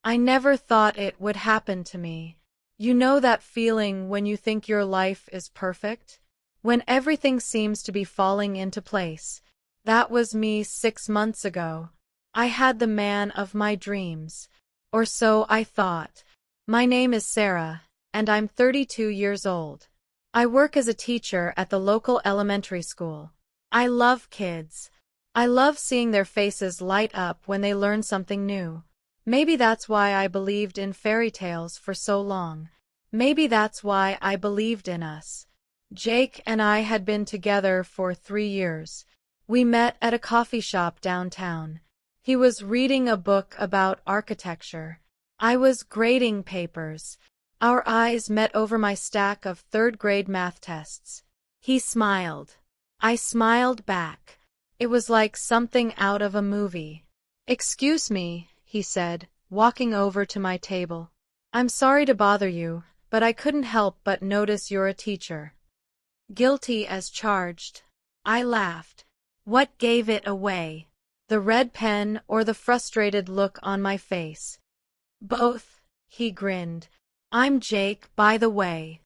I never thought it would happen to me. You know that feeling when you think your life is perfect? When everything seems to be falling into place. That was me 6 months ago. I had the man of my dreams. Or so I thought. My name is Sarah, and I'm 32 years old. I work as a teacher at the local elementary school. I love kids. I love seeing their faces light up when they learn something new. Maybe that's why I believed in fairy tales for so long. Maybe that's why I believed in us. Jake and I had been together for 3 years. We met at a coffee shop downtown. He was reading a book about architecture. I was grading papers. Our eyes met over my stack of third-grade math tests. He smiled. I smiled back. It was like something out of a movie. "Excuse me," he said, walking over to my table. "I'm sorry to bother you, but I couldn't help but notice you're a teacher." Guilty as charged. I laughed. What gave it away? The red pen or the frustrated look on my face? Both, he grinned. "I'm Jake, by the way."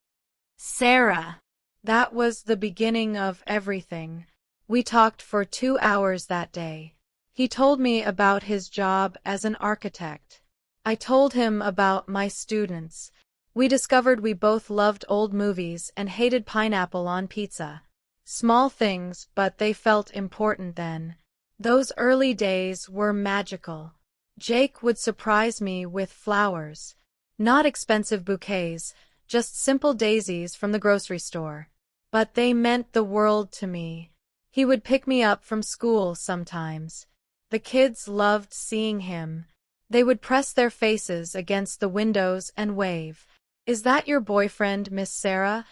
"Sarah." That was the beginning of everything. We talked for 2 hours that day. He told me about his job as an architect. I told him about my students. We discovered we both loved old movies and hated pineapple on pizza. Small things, but they felt important then. Those early days were magical. Jake would surprise me with flowers. Not expensive bouquets, just simple daisies from the grocery store. But they meant the world to me. He would pick me up from school sometimes. The kids loved seeing him. They would press their faces against the windows and wave. "Is that your boyfriend, Miss Sarah?"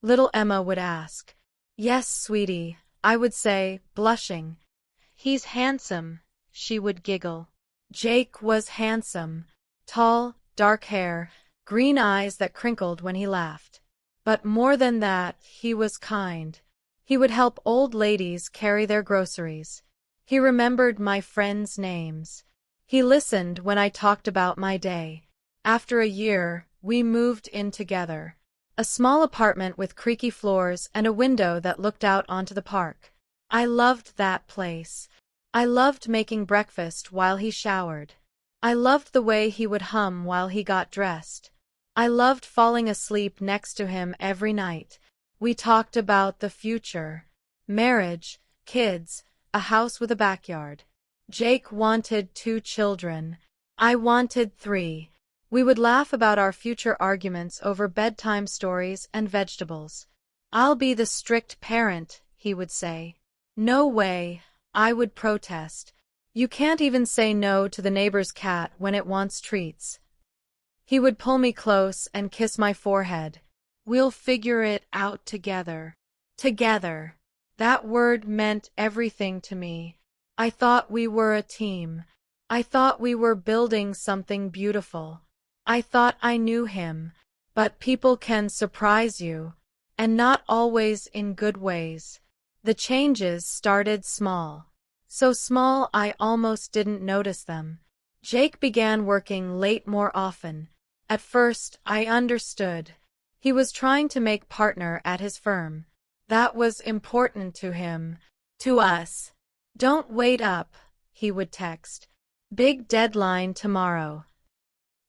Little Emma would ask. "Yes, sweetie," I would say, blushing. "He's handsome," she would giggle. Jake was handsome. Tall, dark hair, green eyes that crinkled when he laughed. But more than that, he was kind. He would help old ladies carry their groceries. He remembered my friends' names. He listened when I talked about my day. After a year, we moved in together. A small apartment with creaky floors and a window that looked out onto the park. I loved that place. I loved making breakfast while he showered. I loved the way he would hum while he got dressed. I loved falling asleep next to him every night. We talked about the future. Marriage, kids, a house with a backyard. Jake wanted 2 children. I wanted 3. We would laugh about our future arguments over bedtime stories and vegetables. "I'll be the strict parent," he would say. "No way," I would protest. "You can't even say no to the neighbor's cat when it wants treats." He would pull me close and kiss my forehead. "We'll figure it out together." Together. That word meant everything to me. I thought we were a team. I thought we were building something beautiful. I thought I knew him. But people can surprise you. And not always in good ways. The changes started small. So small I almost didn't notice them. Jake began working late more often. At first, I understood. He was trying to make partner at his firm. That was important to him. To us. "Don't wait up," he would text. "Big deadline tomorrow."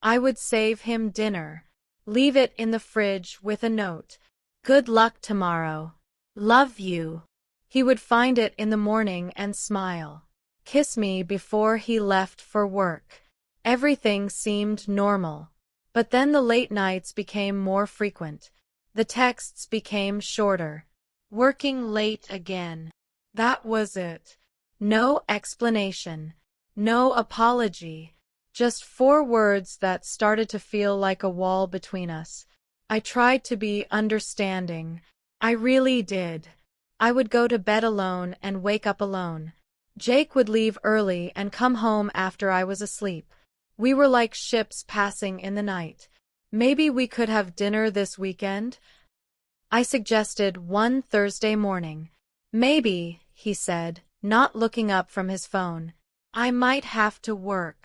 I would save him dinner. Leave it in the fridge with a note. "Good luck tomorrow. Love you." He would find it in the morning and smile. Kiss me before he left for work. Everything seemed normal. But then the late nights became more frequent. The texts became shorter. Working late again. That was it. No explanation. No apology. Just 4 words that started to feel like a wall between us. I tried to be understanding. I really did. I would go to bed alone and wake up alone. Jake would leave early and come home after I was asleep. We were like ships passing in the night. "Maybe we could have dinner this weekend?" I suggested one Thursday morning. "Maybe," he said, not looking up from his phone. "I might have to work."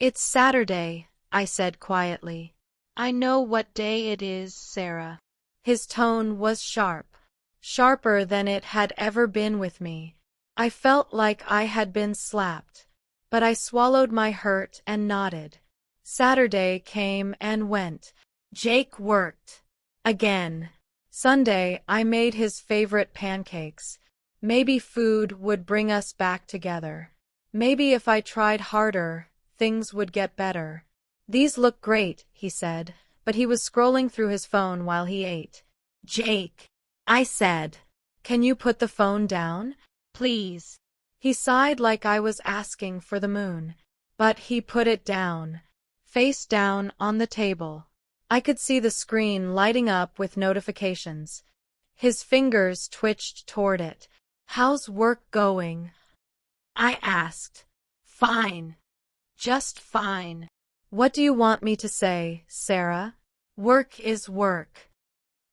"It's Saturday," I said quietly. I know what day it is, Sarah. His tone was sharp, sharper than it had ever been with me. I felt like I had been slapped, but I swallowed my hurt and nodded. Saturday came and went. Jake worked. Again. Sunday, I made his favorite pancakes. Maybe food would bring us back together. Maybe if I tried harder, things would get better. These look great, he said, but he was scrolling through his phone while he ate. Jake, I said, can you put the phone down? Please. He sighed like I was asking for the moon, but he put it down, face down on the table. I could see the screen lighting up with notifications. His fingers twitched toward it. How's work going? I asked. Fine. Just fine. What do you want me to say, Sarah? Work is work.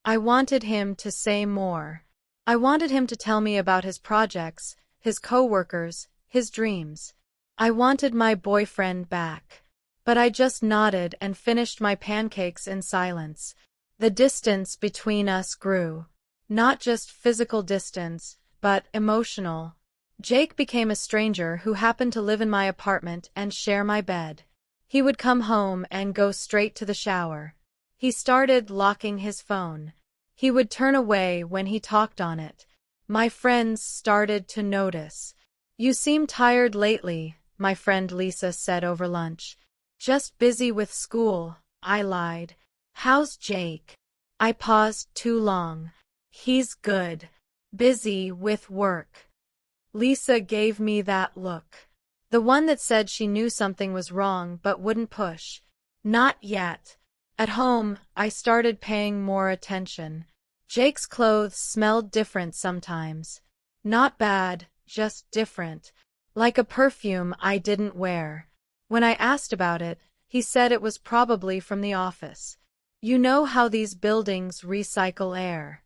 I wanted him to say more. I wanted him to tell me about his projects, his coworkers, his dreams. I wanted my boyfriend back. But I just nodded and finished my pancakes in silence. The distance between us grew. Not just physical distance, but emotional. Jake became a stranger who happened to live in my apartment and share my bed. He would come home and go straight to the shower. He started locking his phone. He would turn away when he talked on it. My friends started to notice. You seem tired lately, my friend Lisa said over lunch. Just busy with school, I lied. How's Jake? I paused too long. He's good. Busy with work. Lisa gave me that look. The one that said she knew something was wrong but wouldn't push. Not yet. At home, I started paying more attention. Jake's clothes smelled different sometimes. Not bad, just different. Like a perfume I didn't wear. When I asked about it, he said it was probably from the office. You know how these buildings recycle air.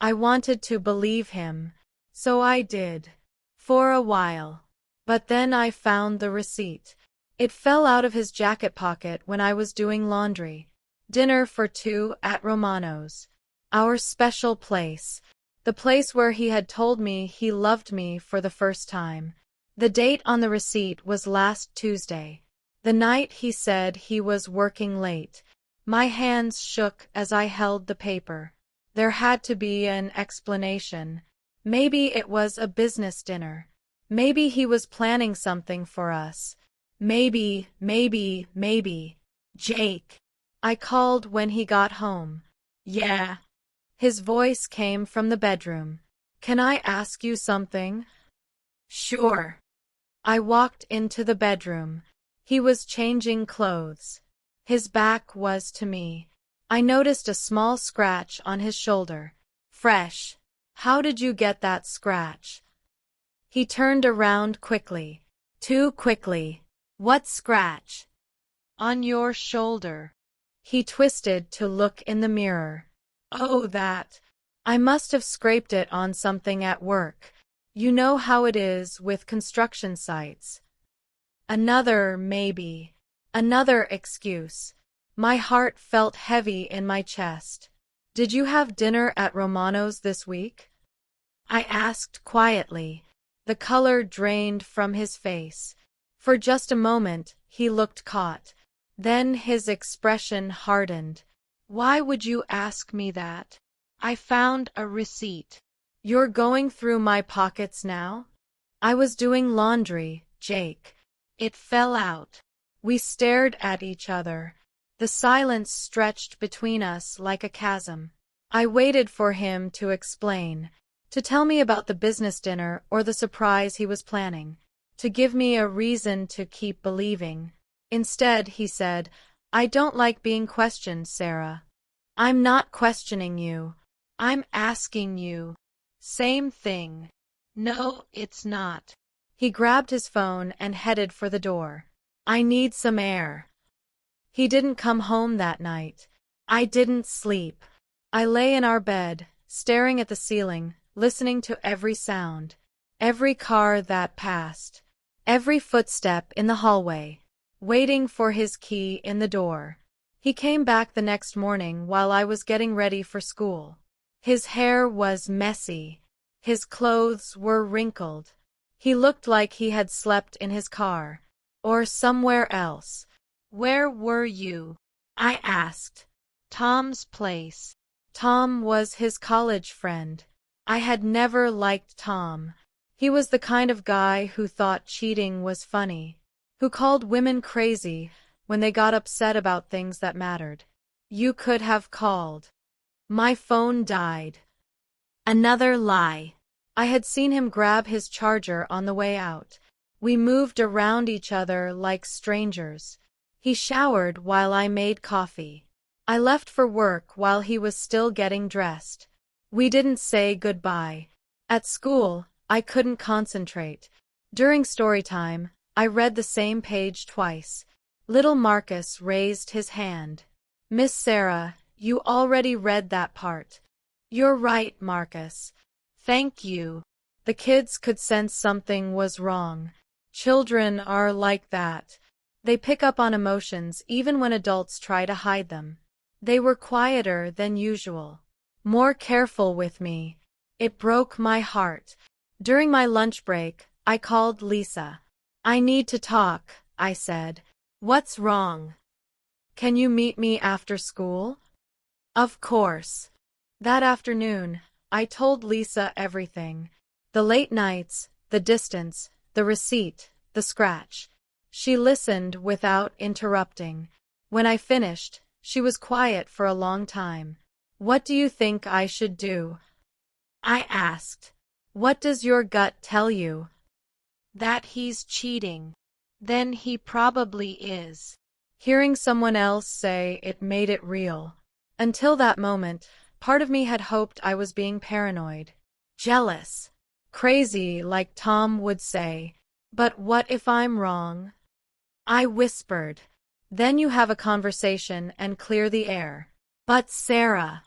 I wanted to believe him, so I did. For a while. But then I found the receipt. It fell out of his jacket pocket when I was doing laundry. Dinner for two at Romano's. Our special place. The place where he had told me he loved me for the first time. The date on the receipt was last Tuesday. The night he said he was working late. My hands shook as I held the paper. There had to be an explanation. Maybe it was a business dinner. Maybe he was planning something for us. Maybe. Jake. I called when he got home. Yeah. His voice came from the bedroom. Can I ask you something? Sure. I walked into the bedroom. He was changing clothes. His back was to me. I noticed a small scratch on his shoulder. Fresh. How did you get that scratch? He turned around quickly. Too quickly. What scratch? On your shoulder. He twisted to look in the mirror. Oh, that. I must have scraped it on something at work. You know how it is with construction sites. Maybe. Another excuse. My heart felt heavy in my chest. Did you have dinner at Romano's this week? I asked quietly. The color drained from his face. For just a moment, he looked caught. Then his expression hardened. Why would you ask me that? I found a receipt. You're going through my pockets now? I was doing laundry, Jake. It fell out. We stared at each other. The silence stretched between us like a chasm. I waited for him to explain, to tell me about the business dinner or the surprise he was planning, to give me a reason to keep believing. Instead, he said, I don't like being questioned, Sarah. I'm not questioning you. I'm asking you. Same thing. No, it's not. He grabbed his phone and headed for the door. I need some air. He didn't come home that night. I didn't sleep. I lay in our bed, staring at the ceiling, listening to every sound. Every car that passed. Every footstep in the hallway. waiting for his key in the door. He came back the next morning while I was getting ready for school. His hair was messy. His clothes were wrinkled. He looked like he had slept in his car. Or somewhere else. "Where were you?" I asked. "Tom's place." Tom was his college friend. I had never liked Tom. He was the kind of guy who thought cheating was funny, who called women crazy when they got upset about things that mattered. You could have called. My phone died. Another lie. I had seen him grab his charger on the way out. We moved around each other like strangers. He showered while I made coffee. I left for work while he was still getting dressed. We didn't say goodbye. At school, I couldn't concentrate. During story time, I read the same page twice. Little Marcus raised his hand. "Miss Sarah, you already read that part." "You're right, Marcus. Thank you." The kids could sense something was wrong. Children are like that. They pick up on emotions even when adults try to hide them. They were quieter than usual, more careful with me. It broke my heart. During my lunch break, I called Lisa. "I need to talk," I said. "What's wrong?" "Can you meet me after school?" "Of course." That afternoon, I told Lisa everything. The late nights, the distance, the receipt, the scratch. She listened without interrupting. When I finished, she was quiet for a long time. "What do you think I should do?" I asked. "What does your gut tell you?" "That he's cheating." "Then he probably is." Hearing someone else say it made it real. Until that moment, part of me had hoped I was being paranoid, jealous, crazy like Tom would say. But what if I'm wrong? I whispered. Then you have a conversation and clear the air. "But Sarah."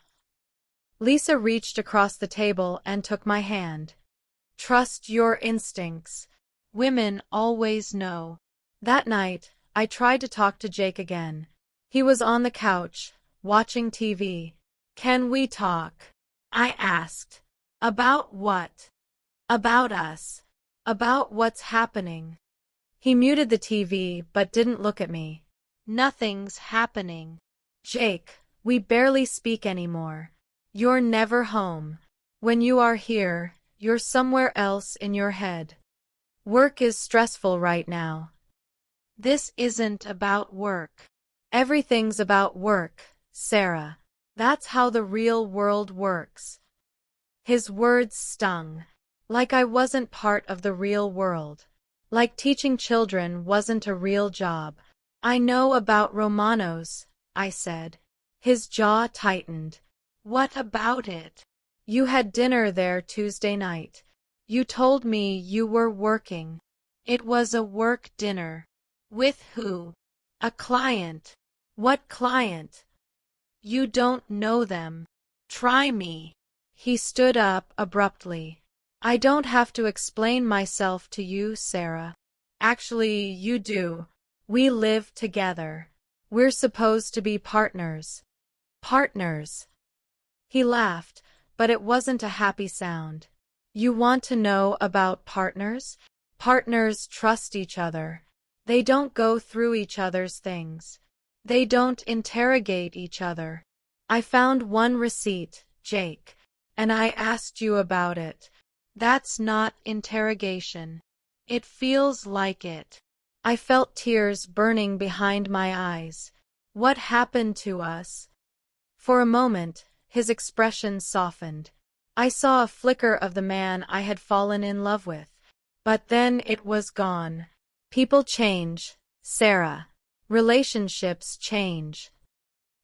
Lisa reached across the table and took my hand. "Trust your instincts. Women always know." That night, I tried to talk to Jake again. He was on the couch, watching TV. "Can we talk?" I asked. "About what?" "About us. About what's happening." He muted the TV but didn't look at me. "Nothing's happening." "Jake, we barely speak anymore. You're never home. When you are here, you're somewhere else in your head. Work is stressful right now." "This isn't about work." "Everything's about work, Sarah. That's how the real world works." His words stung. Like I wasn't part of the real world. Like teaching children wasn't a real job. "I know about Romano's," I said. His jaw tightened. "What about it?" "You had dinner there Tuesday night. You told me you were working." "It was a work dinner." "With who?" "A client." "What client?" "You don't know them. Try me." He stood up abruptly. "I don't have to explain myself to you, Sarah. Actually, you do. We live together. We're supposed to be partners." "Partners." He laughed, but it wasn't a happy sound. "You want to know about partners? Partners trust each other. They don't go through each other's things. They don't interrogate each other. I found one receipt, Jake, and I asked you about it. That's not interrogation." "It feels like it." I felt tears burning behind my eyes. "What happened to us?" For a moment, his expression softened. I saw a flicker of the man I had fallen in love with. But then it was gone. People change, Sarah. Relationships change.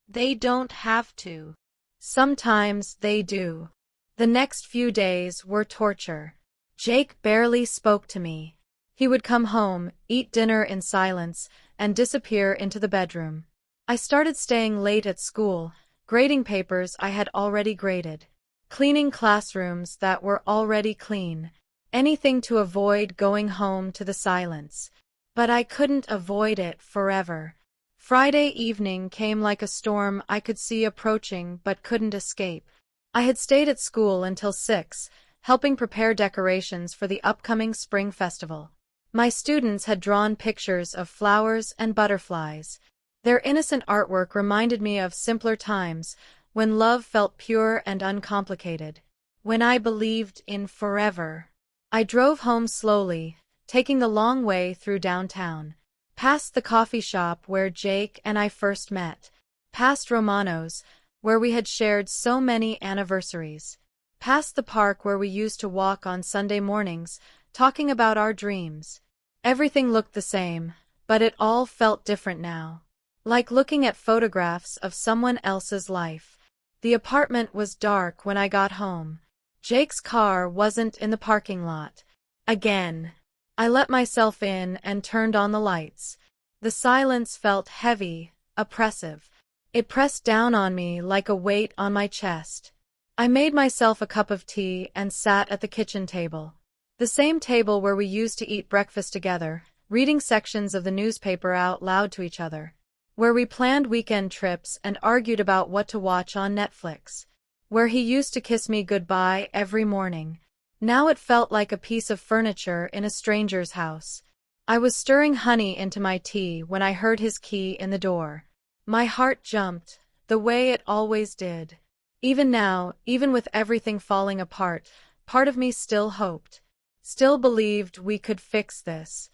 They don't have to. Sometimes they do. The next few days were torture. Jake barely spoke to me. He would come home, eat dinner in silence, and disappear into the bedroom. I started staying late at school, grading papers I had already graded, cleaning classrooms that were already clean, anything to avoid going home to the silence. But I couldn't avoid it forever. Friday evening came like a storm I could see approaching but couldn't escape. I had stayed at school until 6, helping prepare decorations for the upcoming spring festival. My students had drawn pictures of flowers and butterflies. Their innocent artwork reminded me of simpler times, when love felt pure and uncomplicated. When I believed in forever. I drove home slowly, taking the long way through downtown. Past the coffee shop where Jake and I first met. Past Romano's, where we had shared so many anniversaries. Past the park where we used to walk on Sunday mornings, talking about our dreams. Everything looked the same, but it all felt different now. Like looking at photographs of someone else's life. The apartment was dark when I got home. Jake's car wasn't in the parking lot. Again. I let myself in and turned on the lights. The silence felt heavy, oppressive. It pressed down on me like a weight on my chest. I made myself a cup of tea and sat at the kitchen table. The same table where we used to eat breakfast together, reading sections of the newspaper out loud to each other. Where we planned weekend trips and argued about what to watch on Netflix. Where he used to kiss me goodbye every morning. Now it felt like a piece of furniture in a stranger's house. I was stirring honey into my tea when I heard his key in the door. My heart jumped, the way it always did. Even now, even with everything falling apart, part of me still hoped. Still believed we could fix this.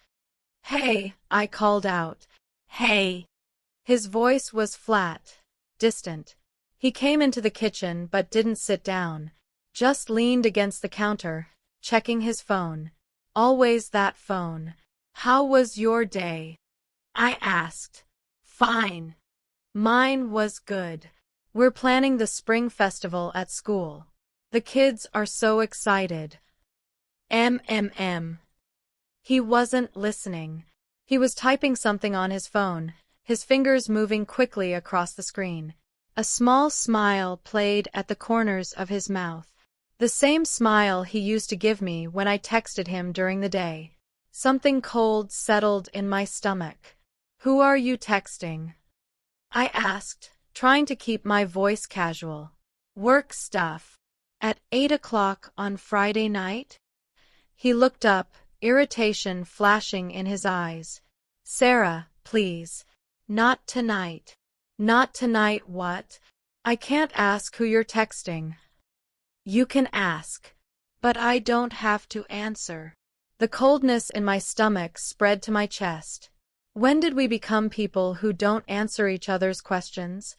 "Hey," I called out. "Hey." His voice was flat, distant. He came into the kitchen but didn't sit down. Just leaned against the counter, checking his phone. Always that phone. "How was your day?" I asked. "Fine." Mine was good. "We're planning the spring festival at school. The kids are so excited." He wasn't listening. He was typing something on his phone, his fingers moving quickly across the screen. A small smile played at the corners of his mouth. The same smile he used to give me when I texted him during the day. Something cold settled in my stomach. "Who are you texting?" I asked, trying to keep my voice casual. "Work stuff." "At 8 o'clock on Friday night?" He looked up, irritation flashing in his eyes. "Sarah, please. Not tonight." "Not tonight what?" "I can't ask who you're texting." "You can ask. But I don't have to answer." The coldness in my stomach spread to my chest. When did we become people who don't answer each other's questions?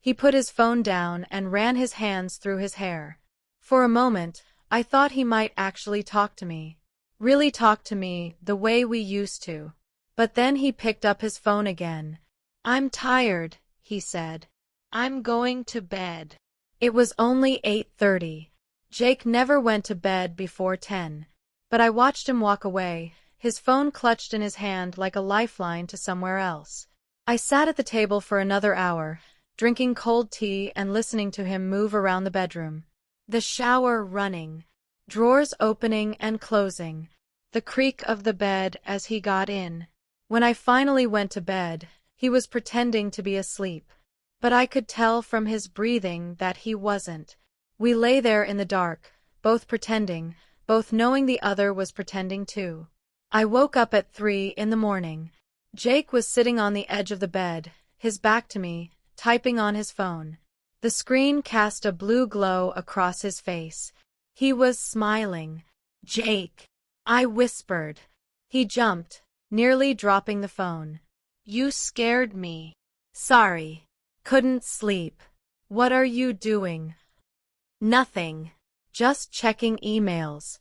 He put his phone down and ran his hands through his hair. For a moment, I thought he might actually talk to me. Really talk to me the way we used to. But then he picked up his phone again. "I'm tired," he said. "I'm going to bed." It was only 8:30. Jake never went to bed before 10. But I watched him walk away, his phone clutched in his hand like a lifeline to somewhere else. I sat at the table for another hour, drinking cold tea and listening to him move around the bedroom. The shower running, drawers opening and closing, the creak of the bed as he got in. When I finally went to bed, he was pretending to be asleep. But I could tell from his breathing that he wasn't. We lay there in the dark, both pretending, both knowing the other was pretending too. I woke up at 3 in the morning. Jake was sitting on the edge of the bed, his back to me, typing on his phone. The screen cast a blue glow across his face. He was smiling. "Jake," I whispered. He jumped, nearly dropping the phone. "You scared me." "Sorry. Couldn't sleep." "What are you doing?" "Nothing. Just checking emails."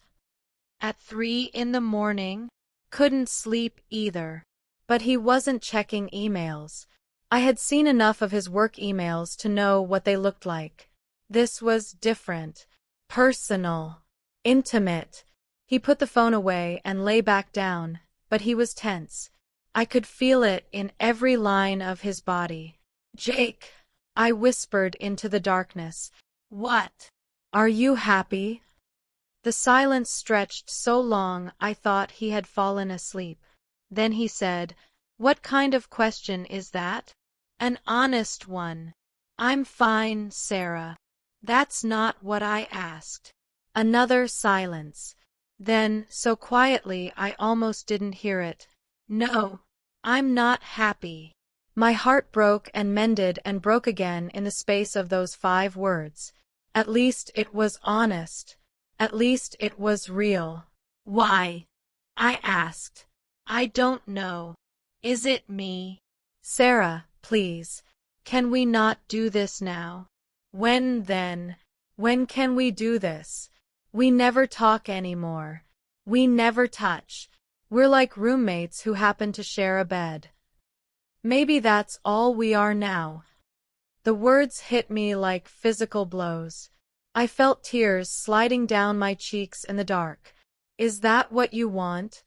"At 3 in the morning?" "Couldn't sleep either." But he wasn't checking emails. I had seen enough of his work emails to know what they looked like. This was different. Personal. Intimate. He put the phone away and lay back down, but he was tense. I could feel it in every line of his body. "Jake," I whispered into the darkness. "What? Are you happy?" The silence stretched so long I thought he had fallen asleep. Then he said, "What kind of question is that?" "An honest one." "I'm fine, Sarah." "That's not what I asked." Another silence. Then, so quietly I almost didn't hear it, "No, I'm not happy." My heart broke and mended and broke again in the space of those 5 words. At least it was honest. At least it was real. "Why?" I asked. "I don't know. Is it me?" "Sarah, please. Can we not do this now?" "When then? When can we do this? We never talk anymore. We never touch. We're like roommates who happen to share a bed. Maybe that's all we are now." The words hit me like physical blows. I felt tears sliding down my cheeks in the dark. "Is that what you want?"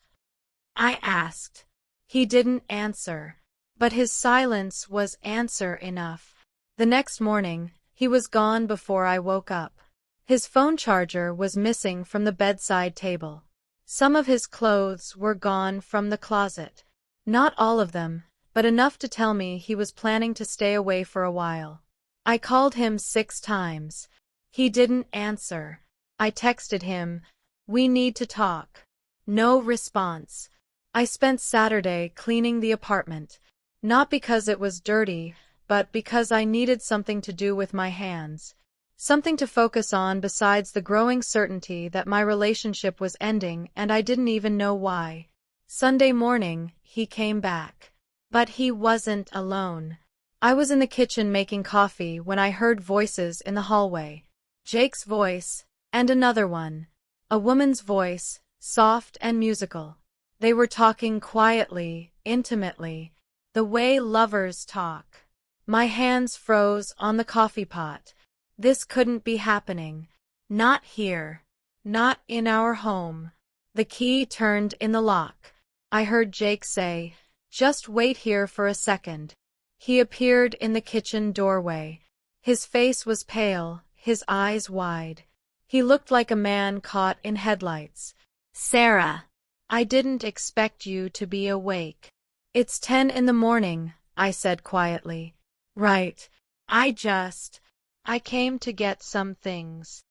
I asked. He didn't answer, but his silence was answer enough. The next morning, he was gone before I woke up. His phone charger was missing from the bedside table. Some of his clothes were gone from the closet. Not all of them, but enough to tell me he was planning to stay away for a while. I called him 6 times. He didn't answer. I texted him, "We need to talk." No response. I spent Saturday cleaning the apartment, not because it was dirty, but because I needed something to do with my hands. Something to focus on besides the growing certainty that my relationship was ending and I didn't even know why. Sunday morning, he came back. But he wasn't alone. I was in the kitchen making coffee when I heard voices in the hallway. Jake's voice, and another one. A woman's voice, soft and musical. They were talking quietly, intimately, the way lovers talk. My hands froze on the coffee pot. This couldn't be happening. Not here. Not in our home. The key turned in the lock. I heard Jake say, "Just wait here for a second." He appeared in the kitchen doorway. His face was pale, his eyes wide. He looked like a man caught in headlights. "Sarah, I didn't expect you to be awake." "It's 10 in the morning," I said quietly. "Right. I came to get some things."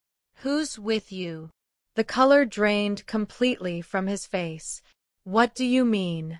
"Who's with you?" The color drained completely from his face. "What do you mean?"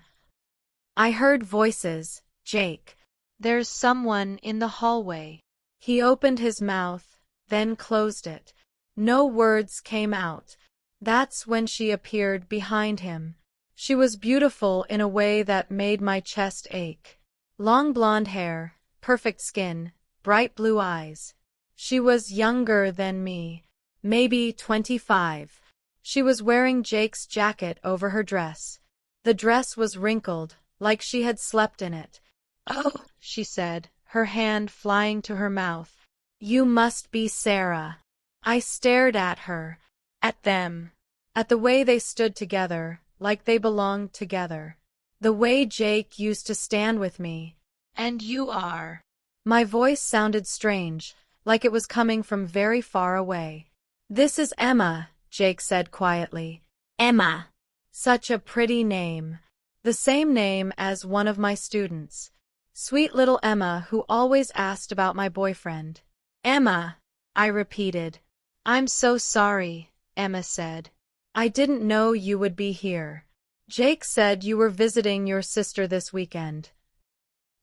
I heard voices. "Jake, there's someone in the hallway." He opened his mouth, then closed it. No words came out. That's when she appeared behind him. She was beautiful in a way that made my chest ache. Long blonde hair, perfect skin, bright blue eyes. She was younger than me, maybe 25. She was wearing Jake's jacket over her dress. The dress was wrinkled, like she had slept in it. "Oh," she said, her hand flying to her mouth. "You must be Sarah." I stared at her, at them, at the way they stood together, like they belonged together. The way Jake used to stand with me. "And you are?" My voice sounded strange, like it was coming from very far away. "This is Emma," Jake said quietly. "Emma." Such a pretty name. The same name as one of my students. Sweet little Emma who always asked about my boyfriend. "Emma," I repeated. "I'm so sorry," Emma said. "I didn't know you would be here. Jake said you were visiting your sister this weekend."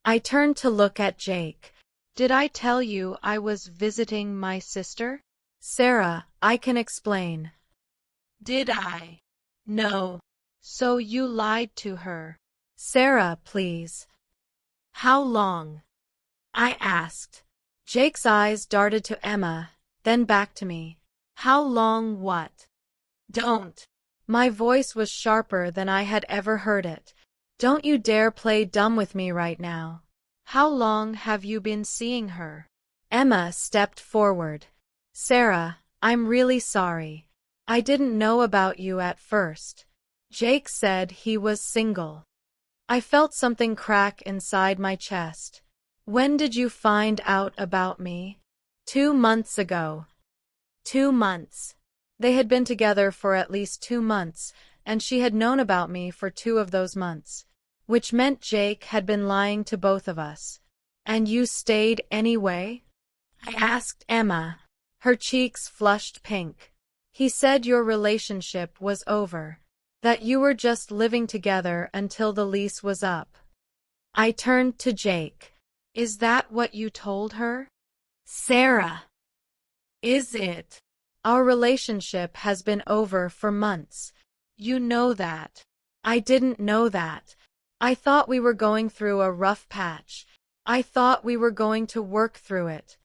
I turned to look at Jake. "Did I tell you I was visiting my sister?" "Sarah, I can explain." "Did I?" "No. So you lied to her." "Sarah, please." "How long?" I asked. Jake's eyes darted to Emma, then back to me. "How long what?" "Don't." My voice was sharper than I had ever heard it. "Don't you dare play dumb with me right now." "How long have you been seeing her?" Emma stepped forward. "Sarah, I'm really sorry. I didn't know about you at first. Jake said he was single." I felt something crack inside my chest. "When did you find out about me?" 2 months ago. 2 months. They had been together for at least 2 months. and she had known about me for 2 of those months, which meant Jake had been lying to both of us. And you stayed anyway? I asked Emma. Her cheeks flushed pink. He said your relationship was over, that you were just living together until the lease was up. I turned to Jake. Is that what you told her? Sarah. Is it? Our relationship has been over for months. You know that. I didn't know that. I thought we were going through a rough patch. I thought we were going to work through it.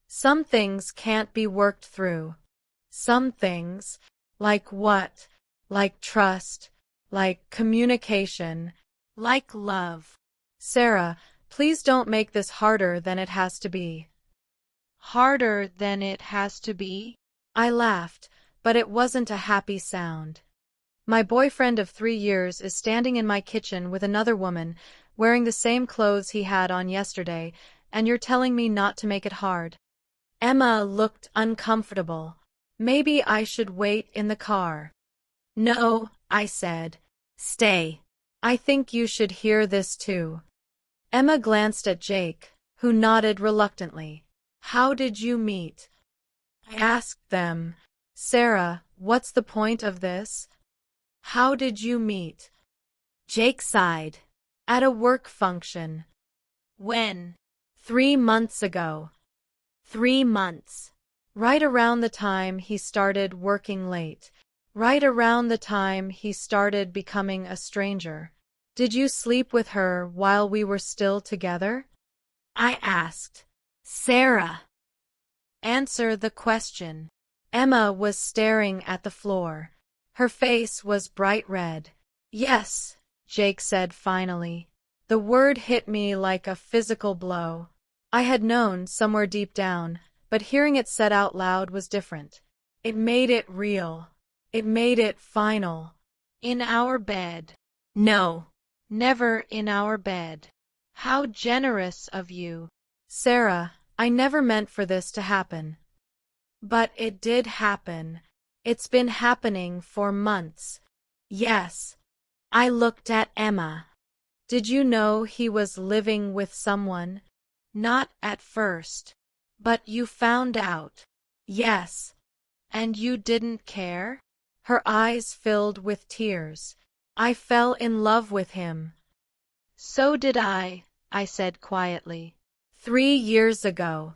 Some things can't be worked through. Some things, like what? Like trust, like communication, like love. Sarah, please don't make this harder than it has to be. Harder than it has to be? I laughed, but it wasn't a happy sound. My boyfriend of 3 years is standing in my kitchen with another woman, wearing the same clothes he had on yesterday, and you're telling me not to make it hard. Emma looked uncomfortable. Maybe I should wait in the car. No, I said. Stay. I think you should hear this too. Emma glanced at Jake, who nodded reluctantly. How did you meet? I asked them. Sarah, what's the point of this? How did you meet? Jake sighed. At a work function. When? 3 months ago. 3 months. Right around the time he started working late. Right around the time he started becoming a stranger. Did you sleep with her while we were still together? I asked. Sarah. Answer the question. Emma was staring at the floor. Her face was bright red. Yes, Jake said finally. The word hit me like a physical blow. I had known somewhere deep down, but hearing it said out loud was different. It made it real. It made it final. In our bed. No, never in our bed. How generous of you. Sarah, I never meant for this to happen. But it did happen. It's been happening for months. Yes. I looked at Emma. Did you know he was living with someone? Not at first. But you found out. Yes. And you didn't care? Her eyes filled with tears. I fell in love with him. So did I said quietly. 3 years ago.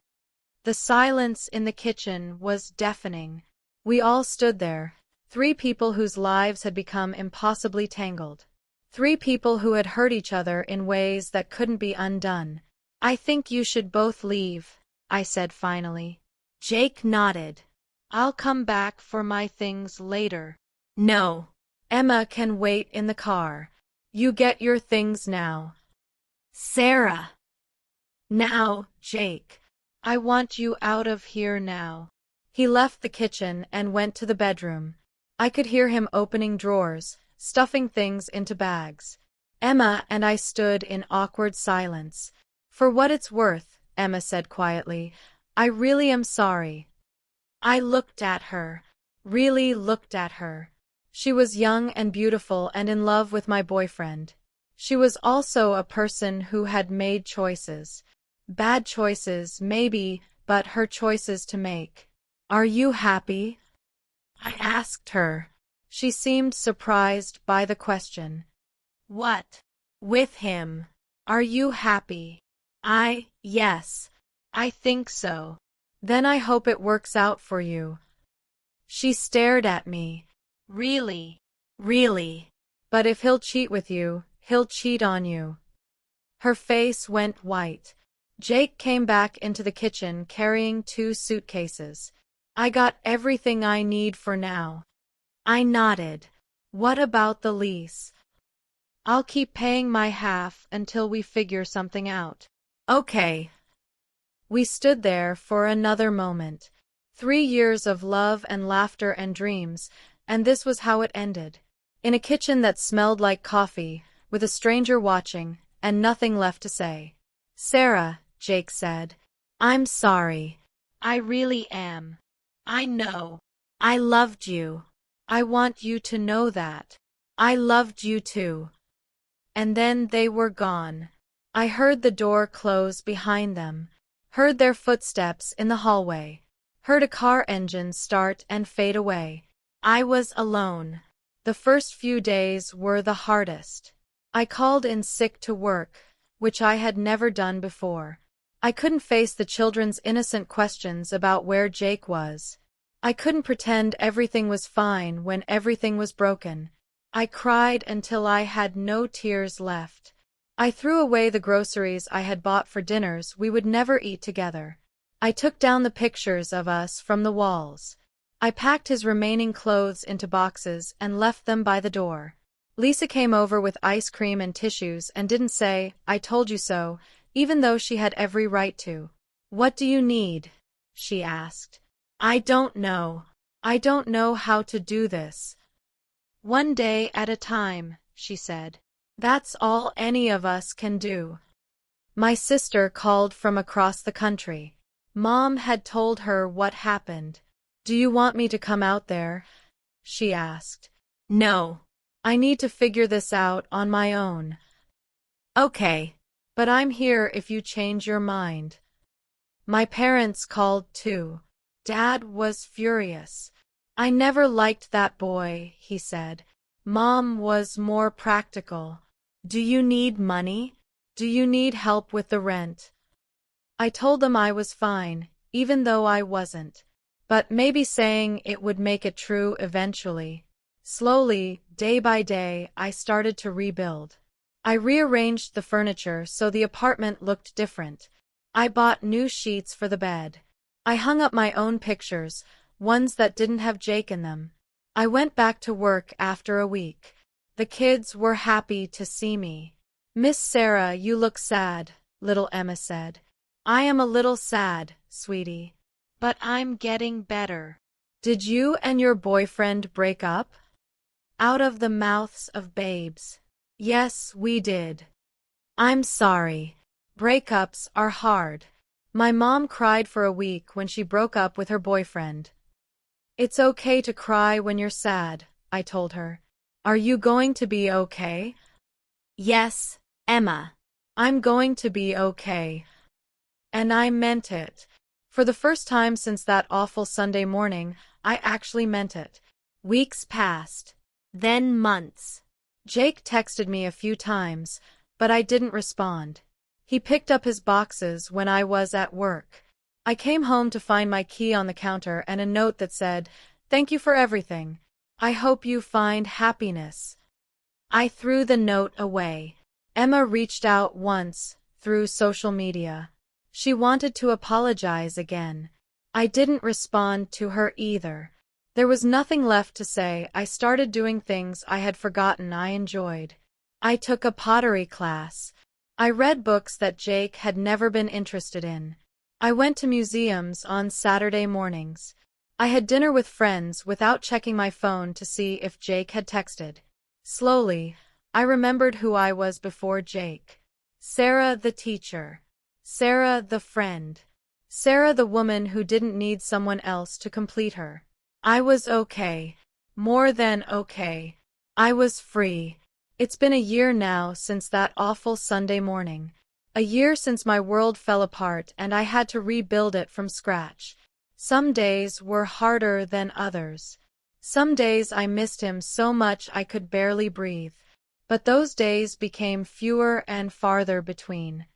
The silence in the kitchen was deafening. We all stood there, 3 people whose lives had become impossibly tangled. 3 people who had hurt each other in ways that couldn't be undone. I think you should both leave, I said finally. Jake nodded. I'll come back for my things later. No. Emma can wait in the car. You get your things now. Sarah. Now, Jake. I want you out of here now. He left the kitchen and went to the bedroom. I could hear him opening drawers, stuffing things into bags. Emma and I stood in awkward silence. For what it's worth, Emma said quietly, I really am sorry. I looked at her, really looked at her. She was young and beautiful and in love with my boyfriend. She was also a person who had made choices. Bad choices, maybe, but her choices to make. Are you happy? I asked her. She seemed surprised by the question. What? With him. Are you happy? Yes. I think so. Then I hope it works out for you. She stared at me. Really? Really? But if he'll cheat with you, he'll cheat on you. Her face went white. Jake came back into the kitchen carrying 2 suitcases. I got everything I need for now. I nodded. What about the lease? I'll keep paying my half until we figure something out. Okay. We stood there for another moment. 3 years of love and laughter and dreams, and this was how it ended. In a kitchen that smelled like coffee, with a stranger watching, and nothing left to say. Sarah, Jake said. I'm sorry. I really am. I know. I loved you. I want you to know that. I loved you too. And then they were gone. I heard the door close behind them, heard their footsteps in the hallway, heard a car engine start and fade away. I was alone. The first few days were the hardest. I called in sick to work, which I had never done before. I couldn't face the children's innocent questions about where Jake was. I couldn't pretend everything was fine when everything was broken. I cried until I had no tears left. I threw away the groceries I had bought for dinners we would never eat together. I took down the pictures of us from the walls. I packed his remaining clothes into boxes and left them by the door. Lisa came over with ice cream and tissues and didn't say, "I told you so," even though she had every right to. "What do you need?" she asked. "I don't know. I don't know how to do this." "One day at a time," she said. "That's all any of us can do." My sister called from across the country. Mom had told her what happened. "Do you want me to come out there?" she asked. "No. I need to figure this out on my own." "Okay. But I'm here if you change your mind." My parents called too. Dad was furious. "I never liked that boy," he said. "Mom was more practical. Do you need money? Do you need help with the rent?" I told them I was fine, even though I wasn't. But maybe saying it would make it true eventually. Slowly, day by day, I started to rebuild. I rearranged the furniture so the apartment looked different. I bought new sheets for the bed. I hung up my own pictures, ones that didn't have Jake in them. I went back to work after a week. The kids were happy to see me. "Miss Sarah, you look sad," little Emma said. "I am a little sad, sweetie. But I'm getting better." "Did you and your boyfriend break up?" Out of the mouths of babes. "Yes, we did." "I'm sorry. Breakups are hard." My mom cried for a week when she broke up with her boyfriend. "It's okay to cry when you're sad," I told her. "Are you going to be okay?" "Yes, Emma. I'm going to be okay." And I meant it. For the first time since that awful Sunday morning, I actually meant it. Weeks passed. Then months. Jake texted me a few times, but I didn't respond. He picked up his boxes when I was at work. I came home to find my key on the counter and a note that said, "Thank you for everything. I hope you find happiness." I threw the note away. Emma reached out once, through social media. She wanted to apologize again. I didn't respond to her either. There was nothing left to say. I started doing things I had forgotten I enjoyed. I took a pottery class. I read books that Jake had never been interested in. I went to museums on Saturday mornings. I had dinner with friends without checking my phone to see if Jake had texted. Slowly, I remembered who I was before Jake. Sarah the teacher. Sarah the friend. Sarah the woman who didn't need someone else to complete her. I was okay. More than okay. I was free. It's been a year now since that awful Sunday morning. A year since my world fell apart and I had to rebuild it from scratch. Some days were harder than others. Some days I missed him so much I could barely breathe. But those days became fewer and farther between.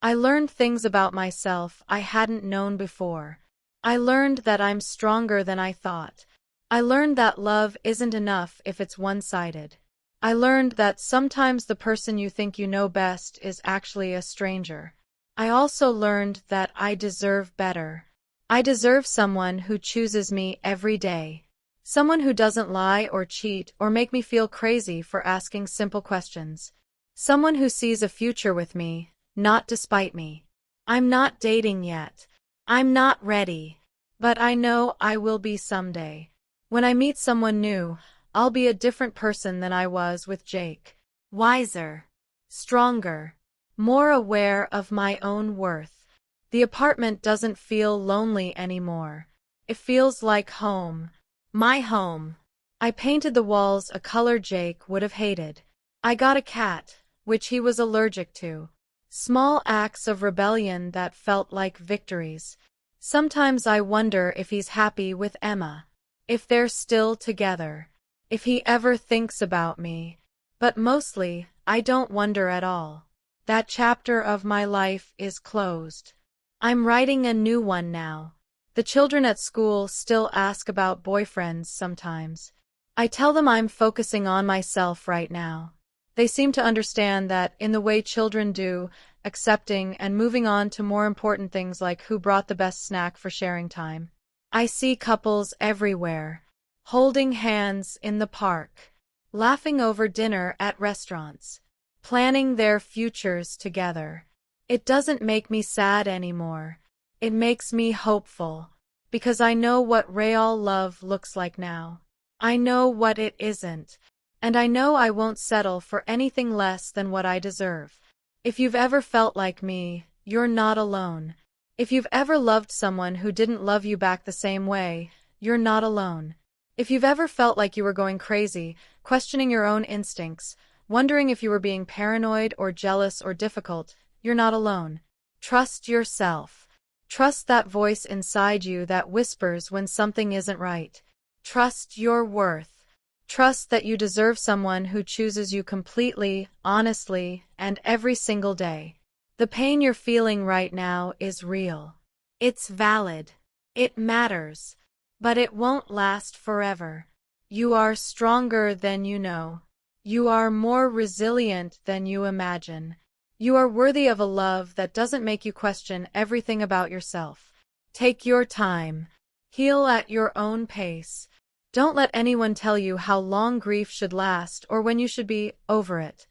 I learned things about myself I hadn't known before. I learned that I'm stronger than I thought. I learned that love isn't enough if it's one-sided. I learned that sometimes the person you think you know best is actually a stranger. I also learned that I deserve better. I deserve someone who chooses me every day. Someone who doesn't lie or cheat or make me feel crazy for asking simple questions. Someone who sees a future with me, not despite me. I'm not dating yet. I'm not ready. But I know I will be someday. When I meet someone new, I'll be a different person than I was with Jake. Wiser. Stronger. More aware of my own worth. The apartment doesn't feel lonely anymore. It feels like home. My home. I painted the walls a color Jake would have hated. I got a cat, which he was allergic to. Small acts of rebellion that felt like victories. Sometimes I wonder if he's happy with Emma. If they're still together. If he ever thinks about me. But mostly, I don't wonder at all. That chapter of my life is closed. I'm writing a new one now. The children at school still ask about boyfriends sometimes. I tell them I'm focusing on myself right now. They seem to understand that in the way children do, accepting and moving on to more important things like who brought the best snack for sharing time. I see couples everywhere, holding hands in the park, laughing over dinner at restaurants, planning their futures together. It doesn't make me sad anymore. It makes me hopeful, because I know what real love looks like now. I know what it isn't, and I know I won't settle for anything less than what I deserve. If you've ever felt like me, you're not alone. If you've ever loved someone who didn't love you back the same way, you're not alone. If you've ever felt like you were going crazy, questioning your own instincts, wondering if you were being paranoid or jealous or difficult, you're not alone. Trust yourself. Trust that voice inside you that whispers when something isn't right. Trust your worth. Trust that you deserve someone who chooses you completely, honestly, and every single day. The pain you're feeling right now is real. It's valid. It matters. But it won't last forever. You are stronger than you know. You are more resilient than you imagine. You are worthy of a love that doesn't make you question everything about yourself. Take your time. Heal at your own pace. Don't let anyone tell you how long grief should last or when you should be over it.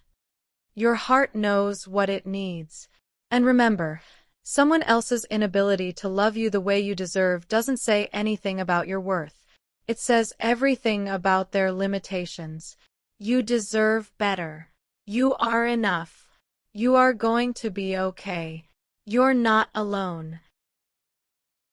Your heart knows what it needs. And remember, someone else's inability to love you the way you deserve doesn't say anything about your worth. It says everything about their limitations. You deserve better. You are enough. You are going to be okay. You're not alone.